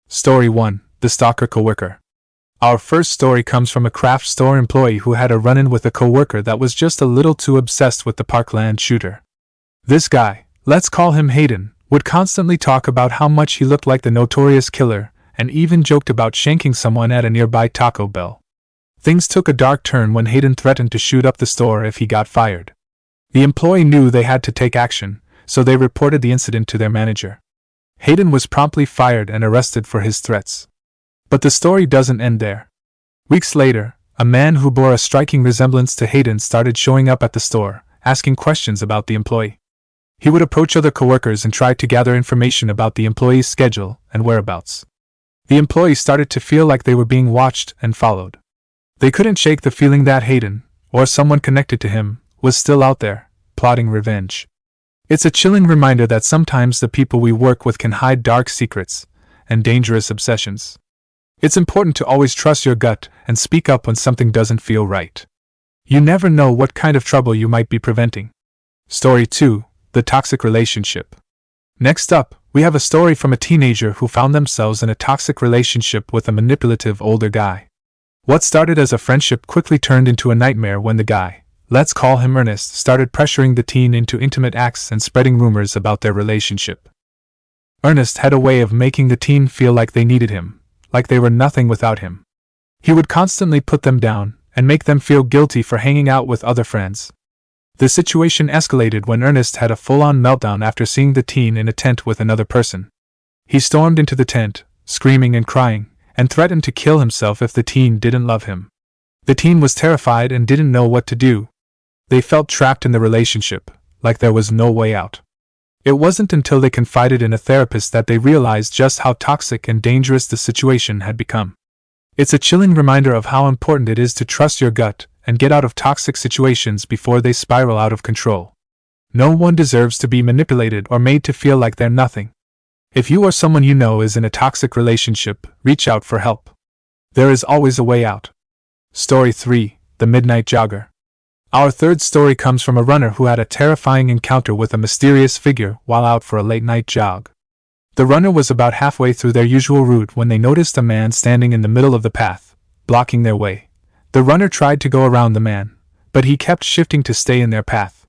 Story 1. The Stalker Coworker. Our first story comes from a craft store employee who had a run-in with a coworker that was just a little too obsessed with the Parkland shooter. This guy, let's call him Hayden, would constantly talk about how much he looked like the notorious killer, and even joked about shanking someone at a nearby Taco Bell. Things took a dark turn when Hayden threatened to shoot up the store if he got fired. The employee knew they had to take action, so they reported the incident to their manager. Hayden was promptly fired and arrested for his threats. But the story doesn't end there. Weeks later, a man who bore a striking resemblance to Hayden started showing up at the store, asking questions about the employee. He would approach other coworkers and try to gather information about the employee's schedule and whereabouts. The employees started to feel like they were being watched and followed. They couldn't shake the feeling that Hayden, or someone connected to him, was still out there, plotting revenge. It's a chilling reminder that sometimes the people we work with can hide dark secrets and dangerous obsessions. It's important to always trust your gut and speak up when something doesn't feel right. You never know what kind of trouble you might be preventing. Story 2. The Toxic Relationship. Next up, we have a story from a teenager who found themselves in a toxic relationship with a manipulative older guy. What started as a friendship quickly turned into a nightmare when the guy, let's call him Ernest, started pressuring the teen into intimate acts and spreading rumors about their relationship. Ernest had a way of making the teen feel like they needed him, like they were nothing without him. He would constantly put them down and make them feel guilty for hanging out with other friends. The situation escalated when Ernest had a full-on meltdown after seeing the teen in a tent with another person. He stormed into the tent, screaming and crying, and threatened to kill himself if the teen didn't love him. The teen was terrified and didn't know what to do. They felt trapped in the relationship, like there was no way out. It wasn't until they confided in a therapist that they realized just how toxic and dangerous the situation had become. It's a chilling reminder of how important it is to trust your gut and get out of toxic situations before they spiral out of control. No one deserves to be manipulated or made to feel like they're nothing. If you or someone you know is in a toxic relationship, reach out for help. There is always a way out. Story 3. The Midnight Jogger. Our third story comes from a runner who had a terrifying encounter with a mysterious figure while out for a late-night jog. The runner was about halfway through their usual route when they noticed a man standing in the middle of the path, blocking their way. The runner tried to go around the man, but he kept shifting to stay in their path.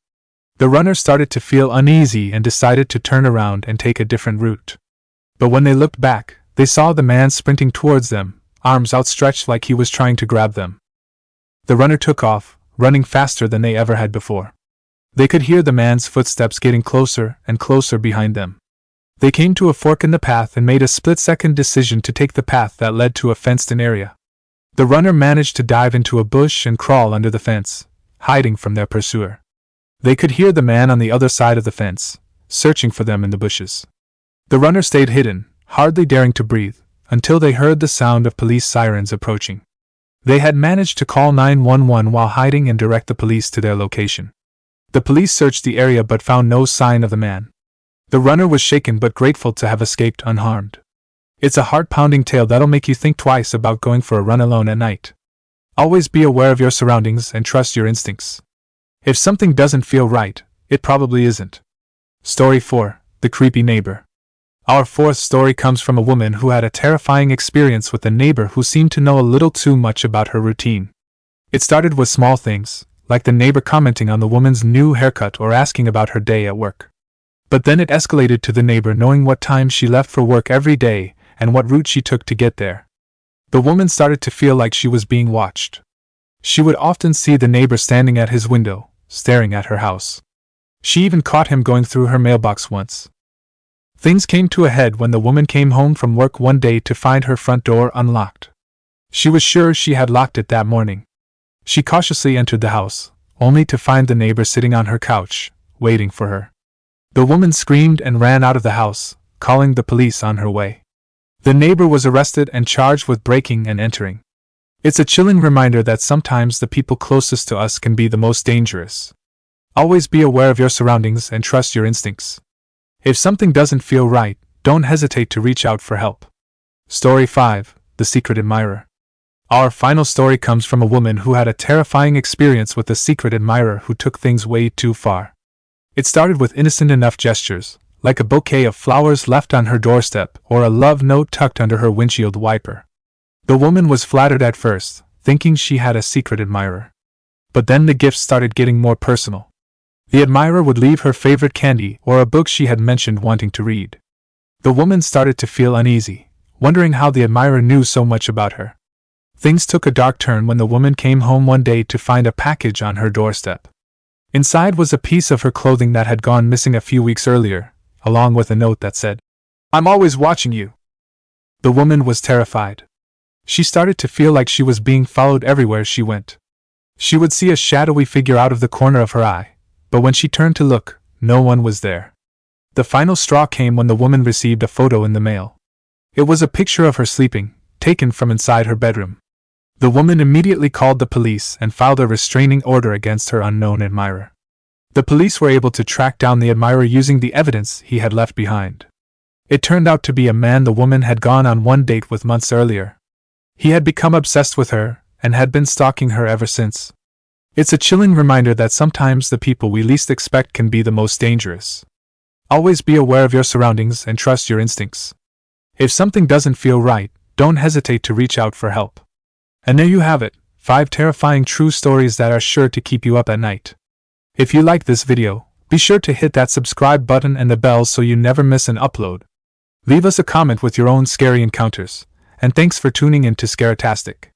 The runner started to feel uneasy and decided to turn around and take a different route. But when they looked back, they saw the man sprinting towards them, arms outstretched like he was trying to grab them. The runner took off, running faster than they ever had before. They could hear the man's footsteps getting closer and closer behind them. They came to a fork in the path and made a split-second decision to take the path that led to a fenced-in area. The runner managed to dive into a bush and crawl under the fence, hiding from their pursuer. They could hear the man on the other side of the fence, searching for them in the bushes. The runner stayed hidden, hardly daring to breathe, until they heard the sound of police sirens approaching. They had managed to call 911 while hiding and direct the police to their location. The police searched the area but found no sign of the man. The runner was shaken but grateful to have escaped unharmed. It's a heart-pounding tale that'll make you think twice about going for a run alone at night. Always be aware of your surroundings and trust your instincts. If something doesn't feel right, it probably isn't. Story 4. The Creepy Neighbor. Our fourth story comes from a woman who had a terrifying experience with a neighbor who seemed to know a little too much about her routine. It started with small things, like the neighbor commenting on the woman's new haircut or asking about her day at work. But then it escalated to the neighbor knowing what time she left for work every day and what route she took to get there. The woman started to feel like she was being watched. She would often see the neighbor standing at his window, staring at her house. She even caught him going through her mailbox once. Things came to a head when the woman came home from work one day to find her front door unlocked. She was sure she had locked it that morning. She cautiously entered the house, only to find the neighbor sitting on her couch, waiting for her. The woman screamed and ran out of the house, calling the police on her way. The neighbor was arrested and charged with breaking and entering. It's a chilling reminder that sometimes the people closest to us can be the most dangerous. Always be aware of your surroundings and trust your instincts. If something doesn't feel right, don't hesitate to reach out for help. Story 5. The Secret Admirer. Our final story comes from a woman who had a terrifying experience with a secret admirer who took things way too far. It started with innocent enough gestures, like a bouquet of flowers left on her doorstep or a love note tucked under her windshield wiper. The woman was flattered at first, thinking she had a secret admirer. But then the gifts started getting more personal. The admirer would leave her favorite candy or a book she had mentioned wanting to read. The woman started to feel uneasy, wondering how the admirer knew so much about her. Things took a dark turn when the woman came home one day to find a package on her doorstep. Inside was a piece of her clothing that had gone missing a few weeks earlier, along with a note that said, "I'm always watching you." The woman was terrified. She started to feel like she was being followed everywhere she went. She would see a shadowy figure out of the corner of her eye, but when she turned to look, no one was there. The final straw came when the woman received a photo in the mail. It was a picture of her sleeping, taken from inside her bedroom. The woman immediately called the police and filed a restraining order against her unknown admirer. The police were able to track down the admirer using the evidence he had left behind. It turned out to be a man the woman had gone on one date with months earlier. He had become obsessed with her and had been stalking her ever since. It's a chilling reminder that sometimes the people we least expect can be the most dangerous. Always be aware of your surroundings and trust your instincts. If something doesn't feel right, don't hesitate to reach out for help. And there you have it, 5 terrifying true stories that are sure to keep you up at night. If you like this video, be sure to hit that subscribe button and the bell so you never miss an upload. Leave us a comment with your own scary encounters, and thanks for tuning in to Scaratastic.